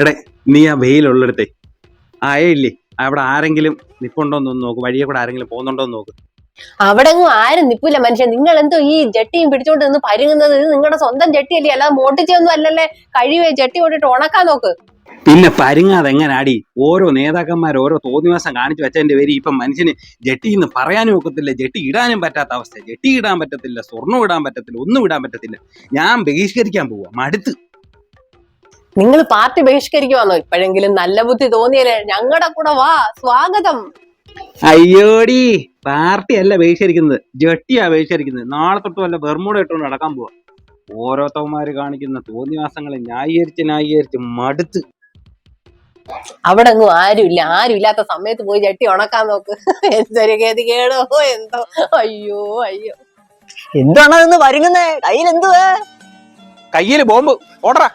എടേ നീ ആ വെയിലുള്ളിടത്തെ ആയില്ലേ അവിടെ ആരെങ്കിലും നിപ്പുണ്ടോന്ന് നോക്ക്, വഴിയെ കൂടെ ആരെങ്കിലും പോകുന്നുണ്ടോന്ന് നോക്ക്. അവിടെ എങ്ങും ആരും നിപ്പില്ല മനുഷ്യൻ. നിങ്ങൾ എന്തോ ഈ ജട്ടിയും പിടിച്ചോണ്ട് നിന്ന് പരുങ്ങുന്നത്? ഇത് നിങ്ങളുടെ സ്വന്തം ജട്ടിയല്ലേ, അല്ലാതെ മോട്ടിച്ചൊന്നും അല്ലല്ലേ. കഴിവേ ജട്ടി കൊണ്ടിട്ട് ഉണക്കാൻ നോക്ക്. പിന്നെ പരുങ്ങാതെ എങ്ങനാടി? ഓരോ നേതാക്കന്മാർ ഓരോ തോന്നിവാസം കാണിച്ചു വെച്ചതിന്റെ പേര് ഇപ്പം മനുഷ്യന് ജട്ടി എന്ന് പറയാനും ഒക്കത്തില്ല, ജട്ടി ഇടാനും പറ്റാത്ത അവസ്ഥ. ജട്ടി ഇടാൻ പറ്റത്തില്ല, സ്വർണ്ണം ഇടാൻ പറ്റത്തില്ല, ഒന്നും ഇടാൻ പറ്റത്തില്ല. ഞാൻ ബഹിഷ്കരിക്കാൻ പോവാ, മടുത്ത്. നിങ്ങൾ പാർട്ടി ബഹിഷ്കരിക്കുവാന്നോ? ഇപ്പോഴെങ്കിലും നല്ല ബുദ്ധി തോന്നിയല്ലേ. ഞങ്ങളുടെ കൂടെ വാ, സ്വാഗതം. അയ്യോടി, പാർട്ടി അല്ല ബഹിഷ്കരിക്കുന്നത്, ജട്ടിയാ ബഹിഷ്കരിക്കുന്നത്. നാളെ തൊട്ട് വല്ല ബെർമൂട ഇട്ടുകൊണ്ട് നടക്കാൻ പോവാ. ഓരോരുത്തന്മാര് കാണിക്കുന്ന തോന്നിവാസങ്ങളെ ന്യായീകരിച്ച് മടുത്ത്. അവിടെ എങ്ങും ആരുമില്ല. ആരും ഇല്ലാത്ത സമയത്ത് പോയി ജട്ടി ഉണക്കാൻ നോക്ക്. എന്തൊരു ഗതികേടോ എന്തോ. അയ്യോ അയ്യോ, എന്താണ് ഇന്ന് വരുന്നേ? കയ്യിൽ എന്തുവാ? കയ്യില് ബോംബ്. ഓടറാ.